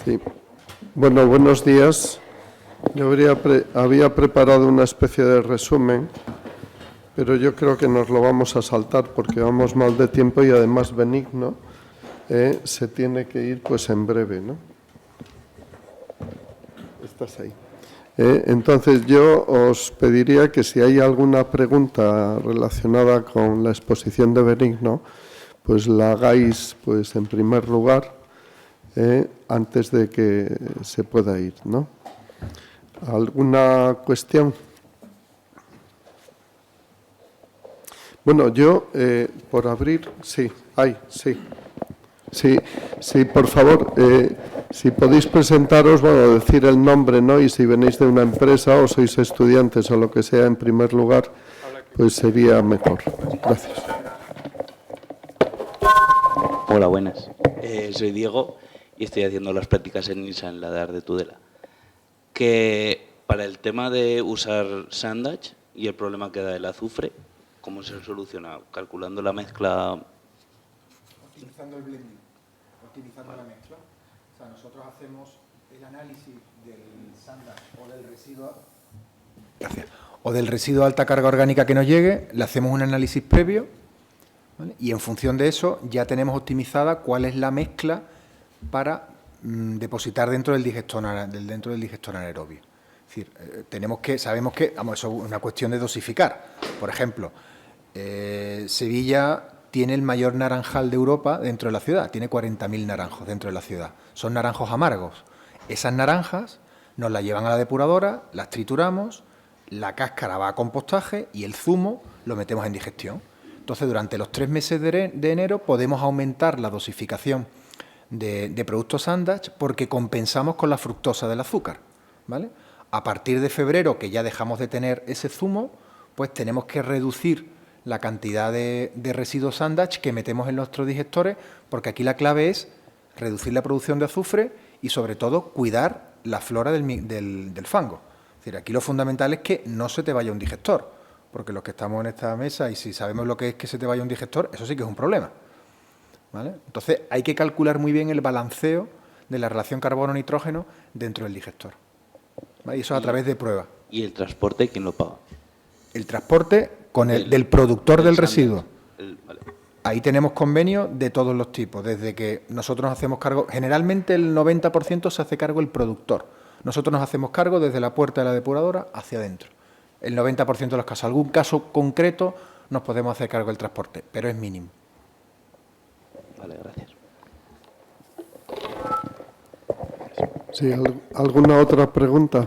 Sí. Bueno, buenos días. Yo había preparado una especie de resumen, pero yo creo que nos lo vamos a saltar porque vamos mal de tiempo y además Benigno se tiene que ir pues en breve, ¿no? Estás ahí. Entonces yo os pediría que si hay alguna pregunta relacionada con la exposición de Benigno, pues la hagáis pues en primer lugar antes de que se pueda ir, ¿no? ¿Alguna cuestión? Bueno, yo por abrir, sí, sí. Sí, por favor, si podéis presentaros, bueno, decir el nombre, ¿no? Y si venís de una empresa o sois estudiantes o lo que sea, en primer lugar, pues sería mejor. Gracias. Hola, buenas. Soy Diego y estoy haciendo las prácticas en Nissan Ladar de Tudela. Que para el tema de usar Sandage y el problema que da el azufre, ¿cómo se soluciona? ¿Calculando la mezcla? Optimizando el blending, optimizando la mezcla. O sea, nosotros hacemos el análisis del Sandage o del residuo de alta carga orgánica que nos llegue, le hacemos un análisis previo, ¿vale? Y en función de eso ya tenemos optimizada cuál es la mezcla para depositar dentro del digestor anaerobio. Es decir, sabemos que, vamos, eso es una cuestión de dosificar. Por ejemplo, Sevilla tiene el mayor naranjal de Europa dentro de la ciudad, tiene 40.000 naranjos dentro de la ciudad. Son naranjos amargos. Esas naranjas nos las llevan a la depuradora, las trituramos, la cáscara va a compostaje y el zumo lo metemos en digestión. Entonces, durante los 3 meses de enero podemos aumentar la dosificación de productos Sandage porque compensamos con la fructosa del azúcar, ¿vale? A partir de febrero, que ya dejamos de tener ese zumo, pues tenemos que reducir la cantidad de residuos Sandage que metemos en nuestros digestores, porque aquí la clave es reducir la producción de azufre y, sobre todo, cuidar la flora del fango. Es decir, aquí lo fundamental es que no se te vaya un digestor, porque los que estamos en esta mesa y si sabemos lo que es que se te vaya un digestor, eso sí que es un problema, ¿vale? Entonces, hay que calcular muy bien el balanceo de la relación carbono-nitrógeno dentro del digestor, ¿vale? Y eso a través de pruebas. ¿Y el transporte quién lo paga? El transporte del productor del residuo. Vale. Ahí tenemos convenios de todos los tipos, desde que nosotros nos hacemos cargo, generalmente el 90% se hace cargo el productor. Nosotros nos hacemos cargo desde la puerta de la depuradora hacia adentro. El 90% de los casos. Algún caso concreto nos podemos hacer cargo del transporte, pero es mínimo. Vale, gracias. Sí, ¿alguna otra pregunta?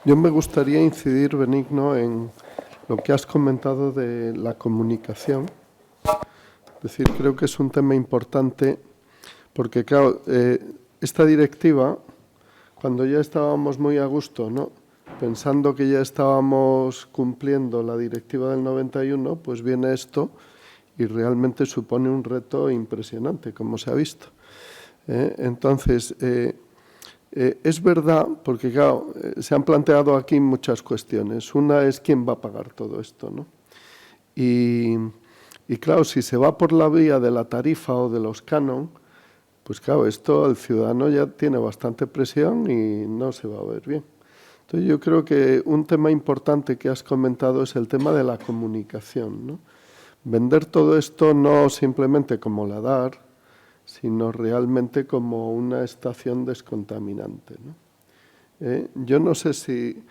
Yo me gustaría incidir, Benigno, en lo que has comentado de la comunicación. Es decir, creo que es un tema importante porque, claro, esta directiva, cuando ya estábamos muy a gusto, ¿no?, pensando que ya estábamos cumpliendo la directiva del 91, pues viene esto y realmente supone un reto impresionante, como se ha visto. Entonces, es verdad, porque claro, se han planteado aquí muchas cuestiones. Una es quién va a pagar todo esto, ¿no? Y claro, si se va por la vía de la tarifa o de los canon, pues claro, esto el ciudadano ya tiene bastante presión y no se va a ver bien. Entonces yo creo que un tema importante que has comentado es el tema de la comunicación, ¿no? Vender todo esto no simplemente como Ladar, sino realmente como una estación descontaminante, ¿no? Yo no sé si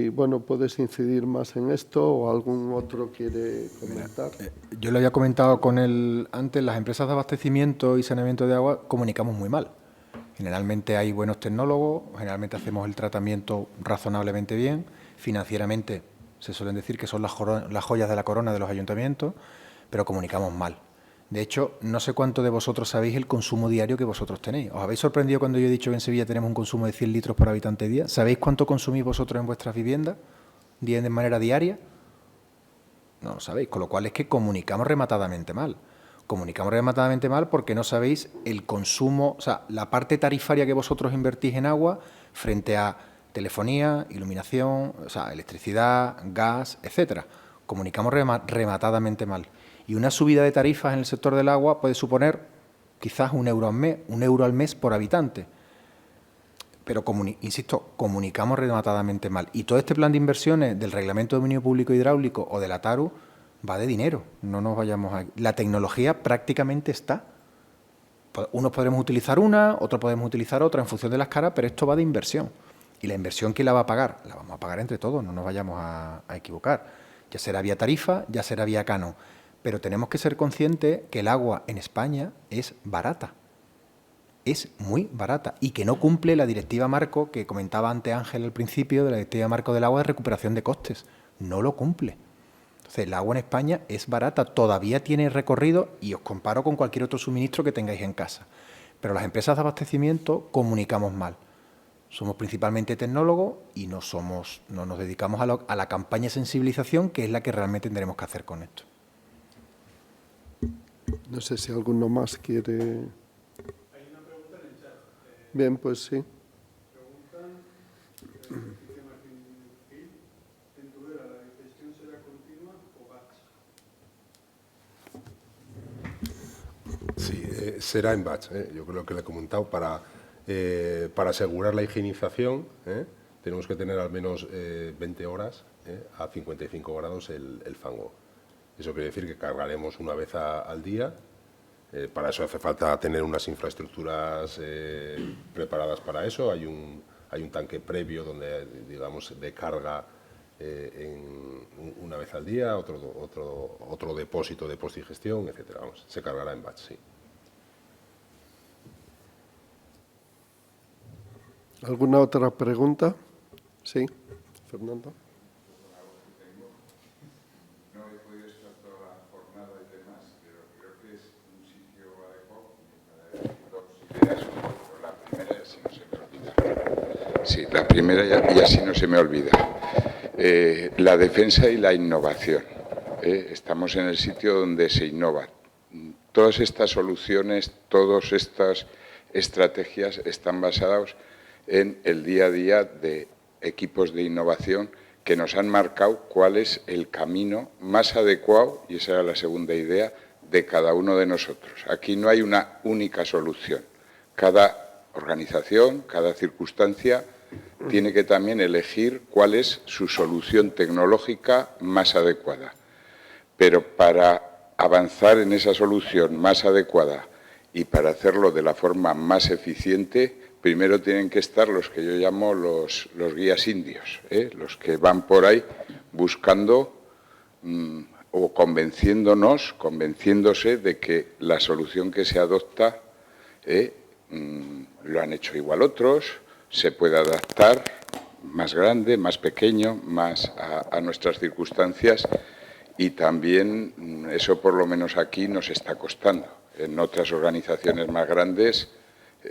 bueno, puedes incidir más en esto o algún otro quiere comentar. Yo lo había comentado con él antes, las empresas de abastecimiento y saneamiento de agua comunicamos muy mal. Generalmente hay buenos tecnólogos, generalmente hacemos el tratamiento razonablemente bien, financieramente se suelen decir que son las joyas de la corona de los ayuntamientos, pero comunicamos mal. De hecho, no sé cuánto de vosotros sabéis el consumo diario que vosotros tenéis. ¿Os habéis sorprendido cuando yo he dicho que en Sevilla tenemos un consumo de 100 litros por habitante día? ¿Sabéis cuánto consumís vosotros en vuestras viviendas de manera diaria? No lo sabéis, con lo cual es que comunicamos rematadamente mal. Comunicamos rematadamente mal porque no sabéis el consumo, o sea, la parte tarifaria que vosotros invertís en agua frente a telefonía, iluminación, o sea, electricidad, gas, etcétera. Comunicamos rematadamente mal. Y una subida de tarifas en el sector del agua puede suponer quizás €1 al mes por habitante. Pero, insisto, comunicamos rematadamente mal. Y todo este plan de inversiones del Reglamento de Dominio Público Hidráulico o de la TARU va de dinero. No nos vayamos a... La tecnología prácticamente está. Unos podremos utilizar una, otros podemos utilizar otra en función de las caras, pero esto va de inversión. Y la inversión, ¿quién la va a pagar? La vamos a pagar entre todos, no nos vayamos a equivocar. Ya será vía tarifa, ya será vía canon. Pero tenemos que ser conscientes que el agua en España es barata. Es muy barata y que no cumple la directiva marco que comentaba antes Ángel al principio, de la directiva marco del agua de recuperación de costes. No lo cumple. Entonces, el agua en España es barata, todavía tiene recorrido y os comparo con cualquier otro suministro que tengáis en casa. Pero las empresas de abastecimiento comunicamos mal. Somos principalmente tecnólogos y no nos dedicamos a la campaña de sensibilización, que es la que realmente tendremos que hacer con esto. No sé si alguno más quiere... Hay una pregunta en el chat. Bien, pues sí. Preguntan, Leticia Martín Gil, en Tudela, ¿la digestión será continua o batch? Sí, será en batch. Yo creo que le he comentado, para asegurar la higienización, tenemos que tener al menos 20 horas a 55 grados el fango. Eso quiere decir que cargaremos una vez al día. Para eso hace falta tener unas infraestructuras preparadas para eso. Hay un tanque previo donde, digamos, de carga una vez al día, otro depósito de postdigestión, etcétera. Vamos, se cargará en batch, sí. ¿Alguna otra pregunta? Sí, Fernando. No he podido estar toda la jornada y demás, pero creo que es un sitio adecuado para decir dos ideas. La primera, y así no se me olvida. Sí, la primera, y así no se me olvida. La defensa y la innovación. Estamos en el sitio donde se innova. Todas estas soluciones, todas estas estrategias están basadas en el día a día de equipos de innovación que nos han marcado cuál es el camino más adecuado, y esa era la segunda idea, de cada uno de nosotros. Aquí no hay una única solución. Cada organización, cada circunstancia tiene que también elegir cuál es su solución tecnológica más adecuada. Pero para avanzar en esa solución más adecuada y para hacerlo de la forma más eficiente, primero tienen que estar los que yo llamo los guías indios, los que van por ahí buscando o convenciéndose de que la solución que se adopta lo han hecho igual otros, se puede adaptar más grande, más pequeño, más a nuestras circunstancias, y también eso por lo menos aquí nos está costando. En otras organizaciones más grandes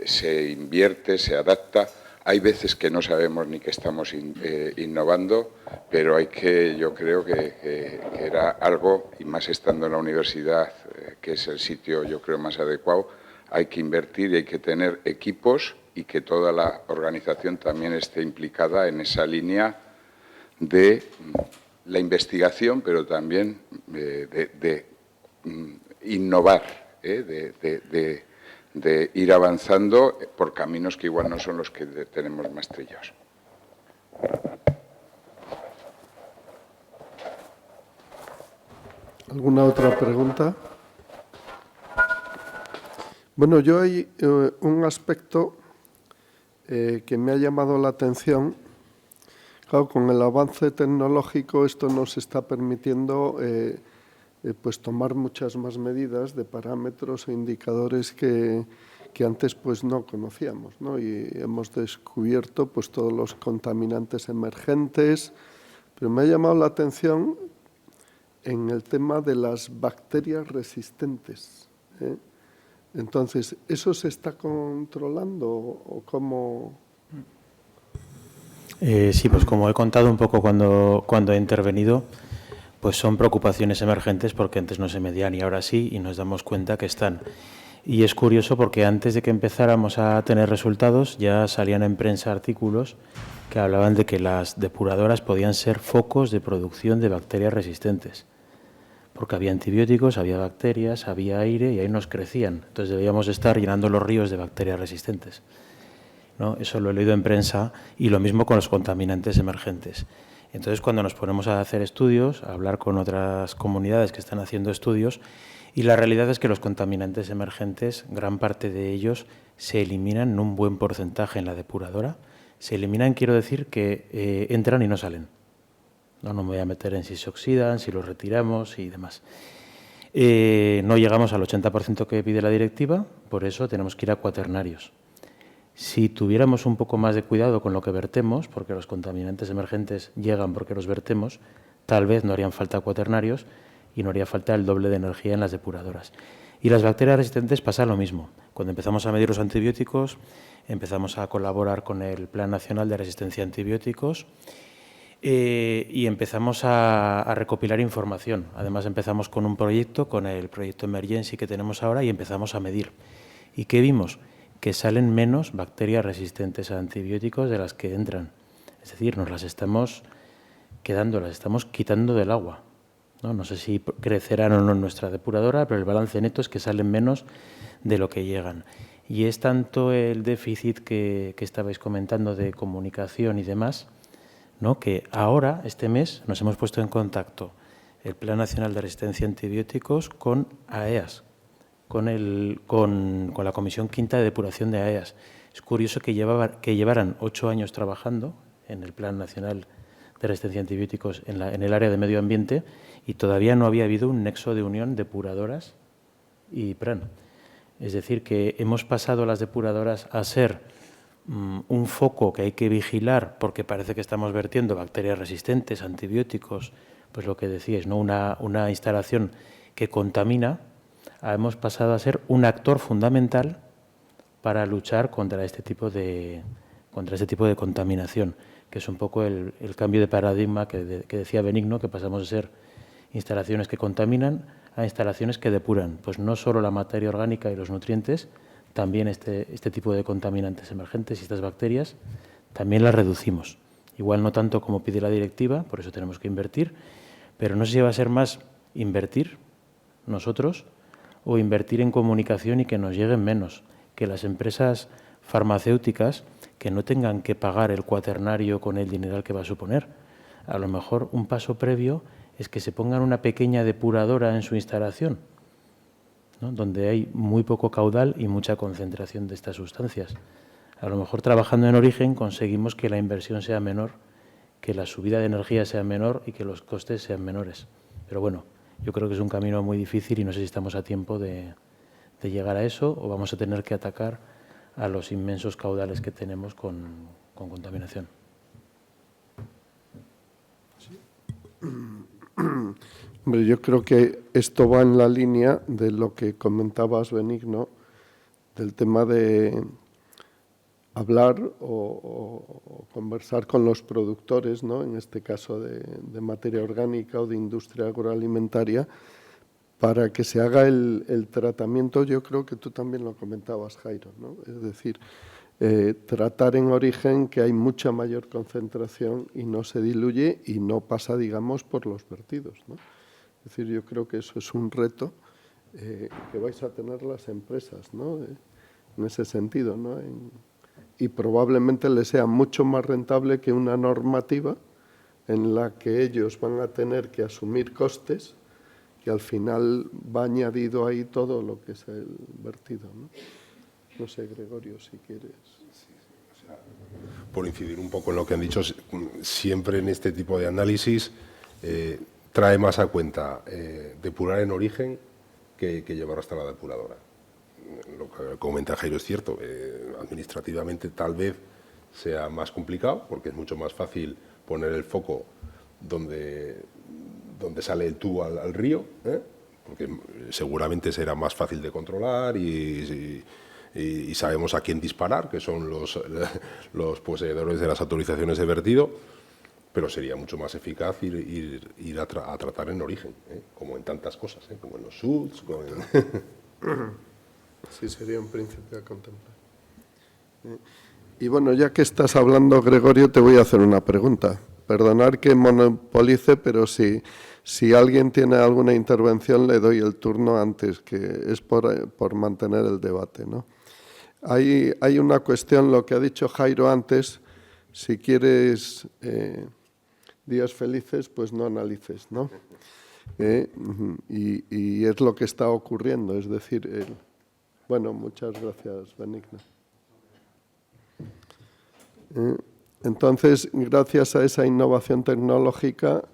se invierte, se adapta. Hay veces que no sabemos ni que estamos innovando, pero yo creo que era algo, y más estando en la universidad, que es el sitio yo creo más adecuado, hay que invertir y hay que tener equipos y que toda la organización también esté implicada en esa línea de la investigación, pero también de innovar, de ir avanzando por caminos que igual no son los que tenemos más trillados. ¿Alguna otra pregunta? Bueno, yo hay un aspecto que me ha llamado la atención. Claro, con el avance tecnológico esto nos está permitiendo pues tomar muchas más medidas de parámetros e indicadores que antes pues no conocíamos, ¿no? Y hemos descubierto pues todos los contaminantes emergentes, pero me ha llamado la atención en el tema de las bacterias resistentes. Entonces, ¿eso se está controlando o cómo? Sí, pues como he contado un poco cuando he intervenido, pues son preocupaciones emergentes porque antes no se medían y ahora sí, y nos damos cuenta que están. Y es curioso porque antes de que empezáramos a tener resultados ya salían en prensa artículos que hablaban de que las depuradoras podían ser focos de producción de bacterias resistentes. porque había antibióticos, había bacterias, había aire y ahí nos crecían. Entonces debíamos estar llenando los ríos de bacterias resistentes, ¿no? Eso lo he leído en prensa, y lo mismo con los contaminantes emergentes. Entonces, cuando nos ponemos a hacer estudios, a hablar con otras comunidades que están haciendo estudios, y la realidad es que los contaminantes emergentes, gran parte de ellos se eliminan en un buen porcentaje en la depuradora. Se eliminan, quiero decir, que entran y no salen. No me voy a meter en si se oxidan, si los retiramos y demás. No llegamos al 80% que pide la directiva, por eso tenemos que ir a cuaternarios. Si tuviéramos un poco más de cuidado con lo que vertemos, porque los contaminantes emergentes llegan porque los vertemos, tal vez no harían falta cuaternarios y no haría falta el doble de energía en las depuradoras. Y las bacterias resistentes pasa lo mismo. Cuando empezamos a medir los antibióticos, empezamos a colaborar con el Plan Nacional de Resistencia a Antibióticos y empezamos a recopilar información. Además, empezamos con un proyecto, con el proyecto Emergency que tenemos ahora, y empezamos a medir. ¿Y qué vimos? Que salen menos bacterias resistentes a antibióticos de las que entran. Es decir, nos las estamos quedando, las estamos quitando del agua. No sé si crecerán o no en nuestra depuradora, pero el balance neto es que salen menos de lo que llegan. Y es tanto el déficit que estabais comentando de comunicación y demás, ¿no?, que ahora, este mes, nos hemos puesto en contacto el Plan Nacional de Resistencia a Antibióticos con AEAS, con la Comisión Quinta de Depuración de AEAS. Es curioso que llevaran 8 años trabajando en el Plan Nacional de Resistencia a Antibióticos en el área de medio ambiente, y todavía no había habido un nexo de unión depuradoras y PRAN. Es decir, que hemos pasado las depuradoras a ser un foco que hay que vigilar, porque parece que estamos vertiendo bacterias resistentes, antibióticos, pues lo que decíais, ¿no?, una instalación que contamina. Hemos pasado a ser un actor fundamental para luchar contra este tipo de contaminación, que es un poco el cambio de paradigma que decía Benigno, que pasamos de ser instalaciones que contaminan a instalaciones que depuran. Pues no solo la materia orgánica y los nutrientes, también este tipo de contaminantes emergentes y estas bacterias también las reducimos. Igual no tanto como pide la directiva, por eso tenemos que invertir, pero no sé si va a ser más invertir nosotros o invertir en comunicación y que nos lleguen menos, que las empresas farmacéuticas que no tengan que pagar el cuaternario con el dineral que va a suponer. A lo mejor un paso previo es que se pongan una pequeña depuradora en su instalación, ¿no?, donde hay muy poco caudal y mucha concentración de estas sustancias. A lo mejor trabajando en origen conseguimos que la inversión sea menor, que la subida de energía sea menor y que los costes sean menores. Pero bueno, yo creo que es un camino muy difícil y no sé si estamos a tiempo de llegar a eso, o vamos a tener que atacar a los inmensos caudales que tenemos con contaminación. Hombre, yo creo que esto va en la línea de lo que comentabas, Benigno, del tema de hablar o conversar con los productores, ¿no?, en este caso de materia orgánica o de industria agroalimentaria, para que se haga el tratamiento. Yo creo que tú también lo comentabas, Jairo, ¿no? Es decir, tratar en origen, que hay mucha mayor concentración y no se diluye y no pasa, digamos, por los vertidos, ¿no? Es decir, yo creo que eso es un reto que vais a tener las empresas, ¿no?, en ese sentido, ¿no? Y probablemente les sea mucho más rentable que una normativa en la que ellos van a tener que asumir costes, que al final va añadido ahí todo lo que es el vertido, ¿no? No sé, Gregorio, si quieres. Por incidir un poco en lo que han dicho, siempre en este tipo de análisis trae más a cuenta depurar en origen que llevar hasta la depuradora. Lo que comenta Jairo es cierto, administrativamente tal vez sea más complicado, porque es mucho más fácil poner el foco donde sale el tubo al río, porque seguramente será más fácil de controlar y sabemos a quién disparar, que son los poseedores de las autorizaciones de vertido, pero sería mucho más eficaz ir a tratar en origen, como en tantas cosas, como en los SUDs. Sí, sería un principio a contemplar. Y bueno, ya que estás hablando, Gregorio, te voy a hacer una pregunta. Perdonad que monopolice, pero si Si alguien tiene alguna intervención, le doy el turno antes, que es por mantener el debate, ¿no? Hay una cuestión, lo que ha dicho Jairo antes, si quieres días felices, pues no analices, ¿no? Y es lo que está ocurriendo, es decir, bueno, muchas gracias, Benigna. Entonces, gracias a esa innovación tecnológica,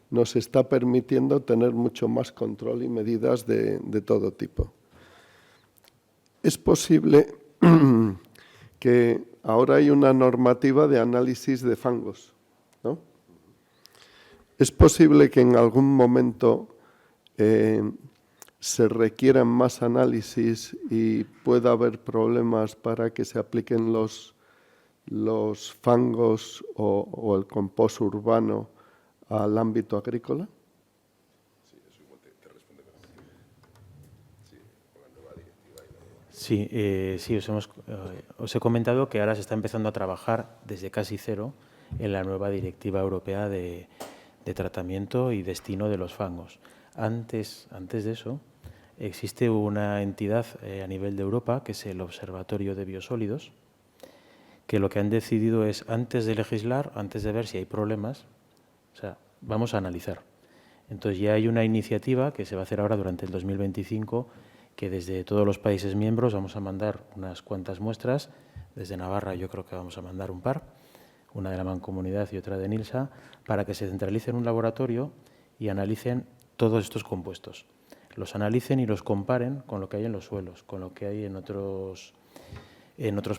nos está permitiendo tener mucho más control y medidas de todo tipo. Es posible que ahora hay una normativa de análisis de fangos, ¿no? Es posible que en algún momento se requieran más análisis y pueda haber problemas para que se apliquen los fangos o el compost urbano al ámbito agrícola. Sí, eso igual te responde. Sí, con la nueva directiva. Sí, os he comentado que ahora se está empezando a trabajar desde casi cero en la nueva directiva europea de tratamiento y destino de los fangos. Antes de eso, existe una entidad a nivel de Europa, que es el Observatorio de Biosólidos, que lo que han decidido es, antes de legislar, antes de ver si hay problemas, o sea, vamos a analizar. Entonces ya hay una iniciativa que se va a hacer ahora durante el 2025, que desde todos los países miembros vamos a mandar unas cuantas muestras. Desde Navarra yo creo que vamos a mandar un par, una de la Mancomunidad y otra de NILSA, para que se centralice en un laboratorio y analicen todos estos compuestos. Los analicen y los comparen con lo que hay en los suelos, con lo que hay en otros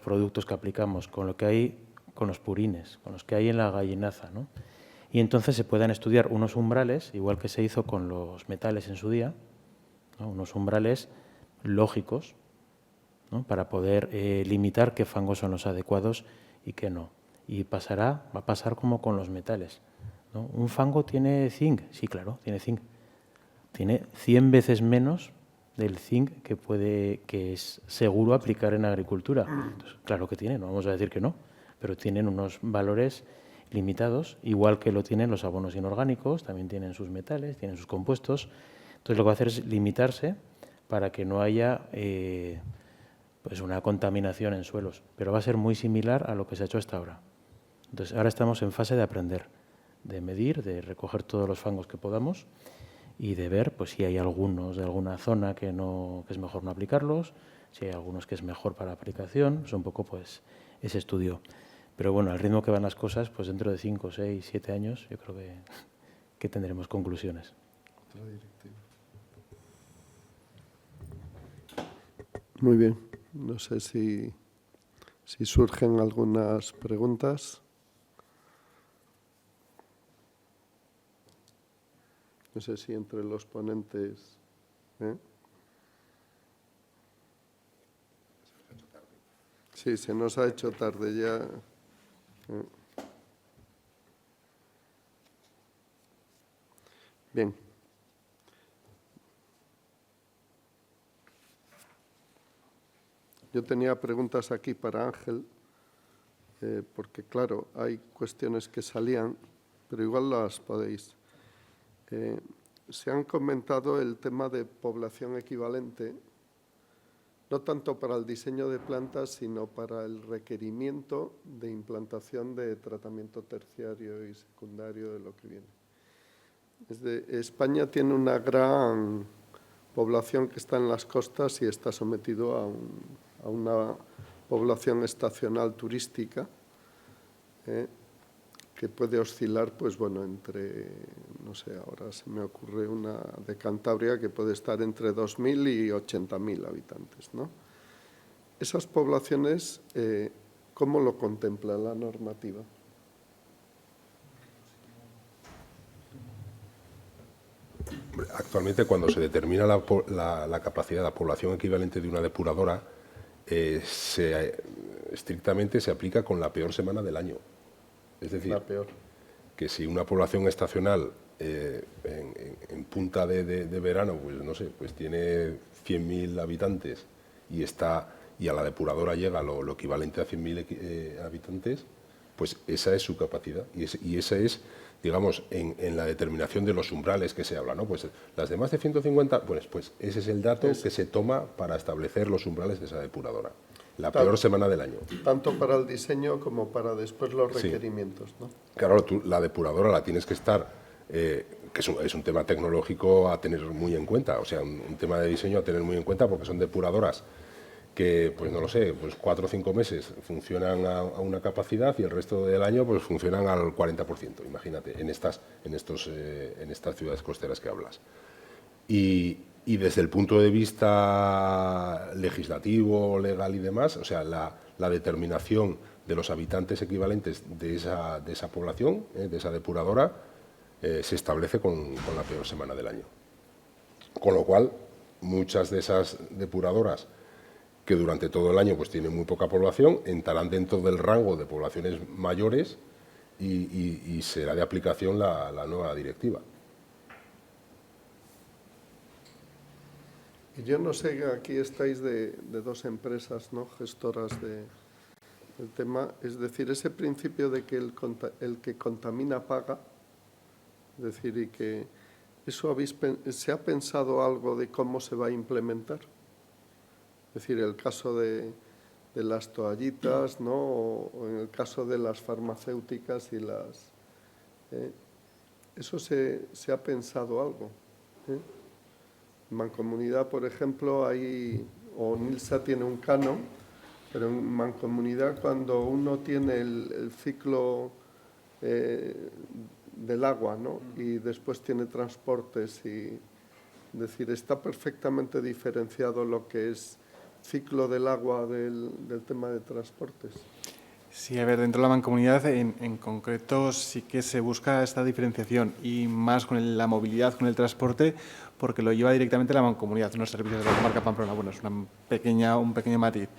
productos que aplicamos, con lo que hay con los purines, con los que hay en la gallinaza, ¿no? Y entonces se puedan estudiar unos umbrales, igual que se hizo con los metales en su día, ¿no? Unos umbrales lógicos, ¿no? Para poder limitar qué fangos son los adecuados y qué no. Y va a pasar como con los metales, ¿no? ¿Un fango tiene zinc? Sí, claro, tiene zinc. Tiene 100 veces menos del zinc que es seguro aplicar en agricultura. Entonces, claro que tiene, no vamos a decir que no, pero tienen unos valores limitados, igual que lo tienen los abonos inorgánicos, también tienen sus metales, tienen sus compuestos. Entonces lo que va a hacer es limitarse para que no haya pues una contaminación en suelos, pero va a ser muy similar a lo que se ha hecho hasta ahora. Entonces ahora estamos en fase de aprender, de medir, de recoger todos los fangos que podamos y de ver pues si hay algunos de alguna zona que es mejor no aplicarlos, si hay algunos que es mejor para aplicación, es un poco pues ese estudio. Pero bueno, al ritmo que van las cosas, pues dentro de 5, 6, 7 años yo creo que tendremos conclusiones. Muy bien. No sé si surgen algunas preguntas. No sé si entre los ponentes. Sí, se nos ha hecho tarde ya. Bien. Yo tenía preguntas aquí para Ángel, porque claro, hay cuestiones que salían, pero igual las podéis. Se han comentado el tema de población equivalente, no tanto para el diseño de plantas, sino para el requerimiento de implantación de tratamiento terciario y secundario de lo que viene. España tiene una gran población que está en las costas y está sometido a una población estacional turística que puede oscilar, pues bueno, entre, no sé, ahora se me ocurre una de Cantabria que puede estar entre 2.000 y 80.000 habitantes, ¿no? Esas poblaciones, ¿cómo lo contempla la normativa? Actualmente, cuando se determina la capacidad, la población equivalente de una depuradora, estrictamente se aplica con la peor semana del año. Es decir, que si una población estacional en punta de verano, pues no sé, pues tiene 100.000 habitantes y a la depuradora llega lo equivalente a 100.000 habitantes, pues esa es su capacidad y esa es digamos, en la determinación de los umbrales que se habla, ¿no? Pues las de más de 150, pues ese es el dato que se toma para establecer los umbrales de esa depuradora. La peor semana del año. Tanto para el diseño como para después los requerimientos, ¿no? Claro, tú la depuradora la tienes que estar, que es un tema tecnológico a tener muy en cuenta, o sea, un tema de diseño a tener muy en cuenta porque son depuradoras que, pues no lo sé, pues 4 o 5 meses funcionan a una capacidad y el resto del año pues funcionan al 40%, imagínate, en estas ciudades costeras que hablas. Y desde el punto de vista legislativo, legal y demás, o sea, la determinación de los habitantes equivalentes de esa población, de esa depuradora, se establece con la peor semana del año. Con lo cual, muchas de esas depuradoras que durante todo el año pues tienen muy poca población, entrarán dentro del rango de poblaciones mayores y será de aplicación la nueva directiva. Y yo no sé, aquí estáis de dos empresas, ¿no?, gestoras del tema, es decir, ese principio de que el que contamina paga, es decir, y que eso ¿se ha pensado algo de cómo se va a implementar? Es decir, el caso de las toallitas, ¿no?, o en el caso de las farmacéuticas y las... ¿eso se ha pensado algo? En Mancomunidad, por ejemplo, o NILSA tiene un canon, pero en Mancomunidad, cuando uno tiene el ciclo del agua, ¿no?, y después tiene transportes, es decir, está perfectamente diferenciado lo que es ciclo del agua del tema de transportes. Sí, a ver, dentro de la mancomunidad en concreto sí que se busca esta diferenciación y más con la movilidad, con el transporte, porque lo lleva directamente la mancomunidad, no los servicios de la comarca Pamplona. Bueno, es un pequeño matiz.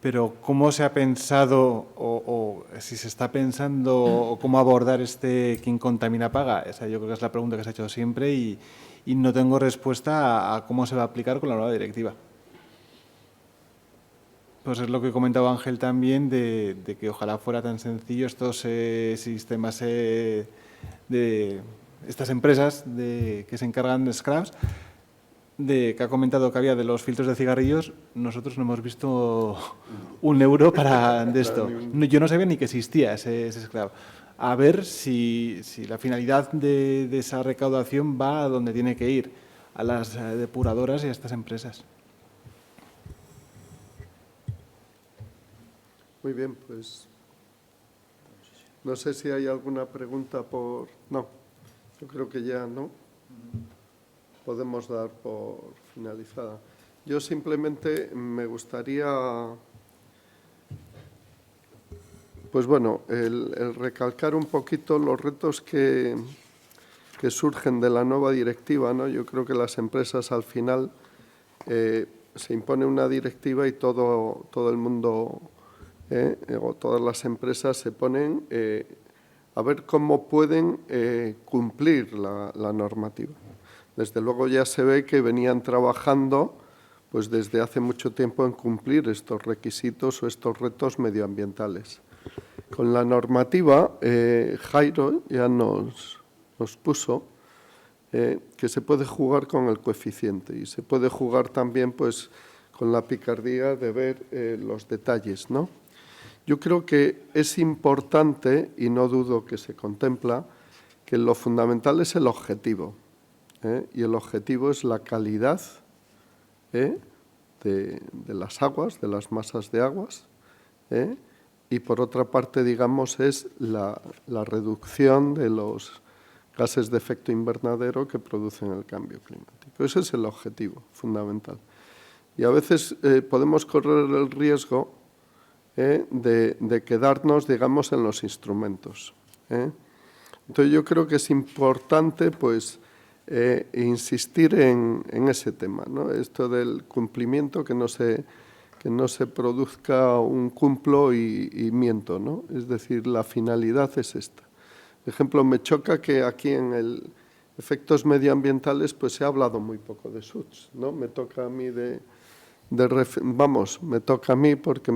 Pero ¿cómo se ha pensado o si se está pensando o cómo abordar quien contamina paga? Esa yo creo que es la pregunta que se ha hecho siempre y no tengo respuesta a cómo se va a aplicar con la nueva directiva. Pues es lo que comentaba Ángel también, de que ojalá fuera tan sencillo estos sistemas de estas empresas que se encargan de scraps, que ha comentado que había de los filtros de cigarrillos. Nosotros no hemos visto €1 de esto. Yo no sabía ni que existía ese scrap. A ver si la finalidad de esa recaudación va a donde tiene que ir, a las depuradoras y a estas empresas. Muy bien, pues no sé si hay alguna pregunta No, yo creo que ya no. Podemos dar por finalizada. Yo simplemente me gustaría, pues bueno, el recalcar un poquito los retos que surgen de la nueva directiva, ¿no? Yo creo que las empresas al final se impone una directiva y todo el mundo... o todas las empresas se ponen a ver cómo pueden cumplir la normativa. Desde luego ya se ve que venían trabajando pues desde hace mucho tiempo en cumplir estos requisitos o estos retos medioambientales. Con la normativa, Jairo ya nos puso que se puede jugar con el coeficiente y se puede jugar también pues con la picardía de ver los detalles, ¿no? Yo creo que es importante, y no dudo que se contempla, que lo fundamental es el objetivo, y el objetivo es la calidad de las aguas, de las masas de aguas, y por otra parte, digamos, es la reducción de los gases de efecto invernadero que producen el cambio climático. Ese es el objetivo fundamental. Y a veces podemos correr el riesgo de quedarnos, digamos, en los instrumentos. Entonces, yo creo que es importante, pues, insistir en ese tema, ¿no? Esto del cumplimiento, que no se produzca un cumplo y miento, ¿no? Es decir, la finalidad es esta. Por ejemplo, me choca que aquí en el efectos medioambientales, pues se ha hablado muy poco de SUTS, ¿no? Me toca a mí de me toca a mí porque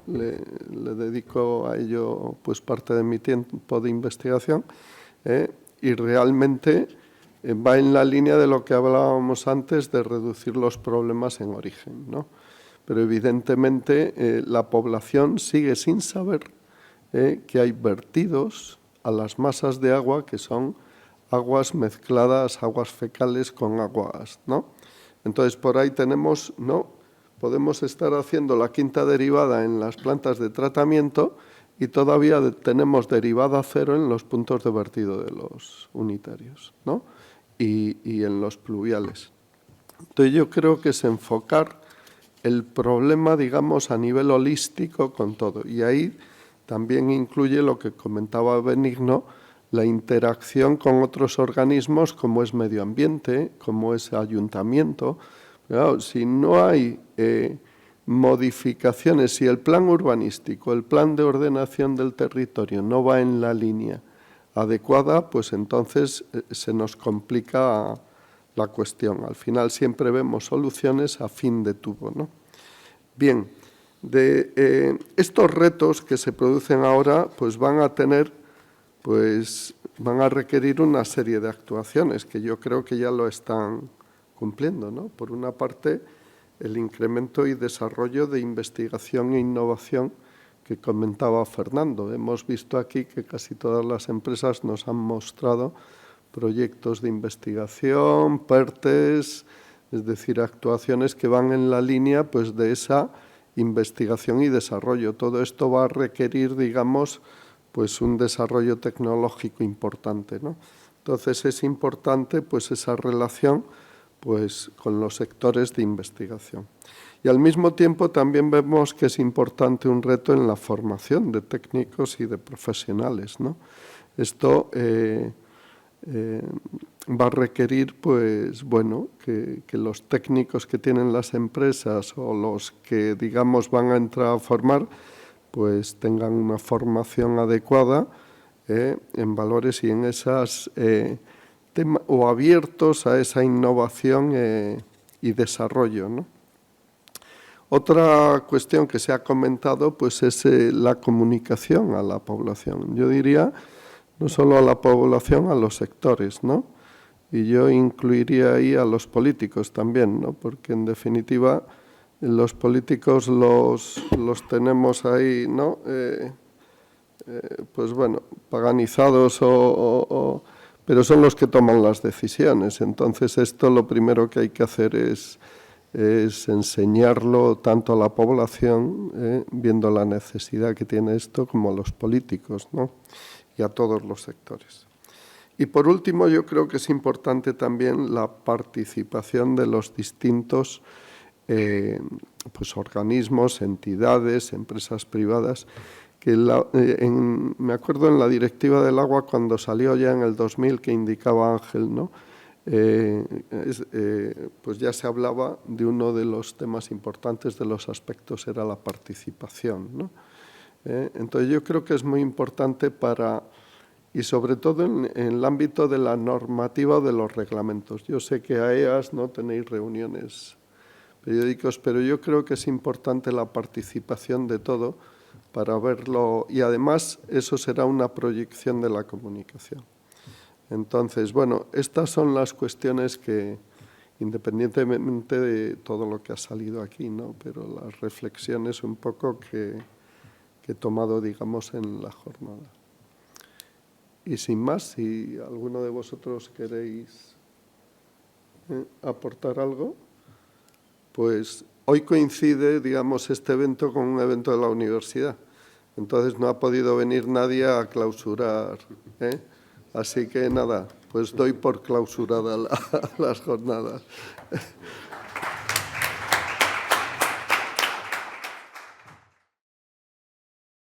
le dedico a ello pues parte de mi tiempo de investigación, y realmente va en la línea de lo que hablábamos antes de reducir los problemas en origen, ¿no? Pero evidentemente la población sigue sin saber que hay vertidos a las masas de agua que son aguas mezcladas, aguas fecales con aguas, ¿no? Entonces, por ahí tenemos, ¿no? Podemos estar haciendo la quinta derivada en las plantas de tratamiento y todavía tenemos derivada cero en los puntos de vertido de los unitarios, ¿no? Y en los pluviales. Entonces, yo creo que es enfocar el problema, digamos, a nivel holístico con todo. Y ahí también incluye lo que comentaba Benigno, la interacción con otros organismos como es medio ambiente, como es ayuntamiento. Claro, si no hay modificaciones, si el plan urbanístico, el plan de ordenación del territorio no va en la línea adecuada, pues entonces se nos complica la cuestión. Al final siempre vemos soluciones a fin de tubo, ¿no? Bien, de estos retos que se producen ahora, pues van a requerir una serie de actuaciones que yo creo que ya lo están cumpliendo, ¿no? Por una parte, el incremento y desarrollo de investigación e innovación que comentaba Fernando. Hemos visto aquí que casi todas las empresas nos han mostrado proyectos de investigación, PERTES, es decir, actuaciones que van en la línea pues, de esa investigación y desarrollo. Todo esto va a requerir, digamos, pues un desarrollo tecnológico importante, ¿no? Entonces es importante pues esa relación pues con los sectores de investigación. Y al mismo tiempo también vemos que es importante un reto en la formación de técnicos y de profesionales, ¿no? Esto va a requerir pues bueno que los técnicos que tienen las empresas o los que digamos van a entrar a formar pues tengan una formación adecuada en valores y en esas o abiertos a esa innovación y desarrollo, ¿no? Otra cuestión que se ha comentado pues es la comunicación a la población. Yo diría no solo a la población, a los sectores, ¿no? Y yo incluiría ahí a los políticos también, ¿no? Porque en definitiva los políticos los tenemos ahí, ¿no? Pues bueno, paganizados pero son los que toman las decisiones. Entonces esto lo primero que hay que hacer es enseñarlo tanto a la población, viendo la necesidad que tiene esto, como a los políticos, ¿no? Y a todos los sectores. Y por último, yo creo que es importante también la participación de los distintos pues organismos, entidades, empresas privadas, que me acuerdo en la Directiva del Agua, cuando salió ya en el 2000, que indicaba Ángel, ¿no? Pues ya se hablaba de uno de los temas importantes de los aspectos, era la participación, ¿no? Entonces yo creo que es muy importante y sobre todo en el ámbito de la normativa o de los reglamentos. Yo sé que a EAS no tenéis reuniones periódicos, pero yo creo que es importante la participación de todo para verlo, y además eso será una proyección de la comunicación. Entonces, bueno, estas son las cuestiones que, independientemente de todo lo que ha salido aquí, ¿no? Pero las reflexiones un poco que he tomado, digamos, en la jornada. Y sin más, si alguno de vosotros queréis aportar algo, pues hoy coincide, digamos, este evento con un evento de la universidad. Entonces no ha podido venir nadie a clausurar, ¿eh? Así que nada, pues doy por clausurada las jornadas.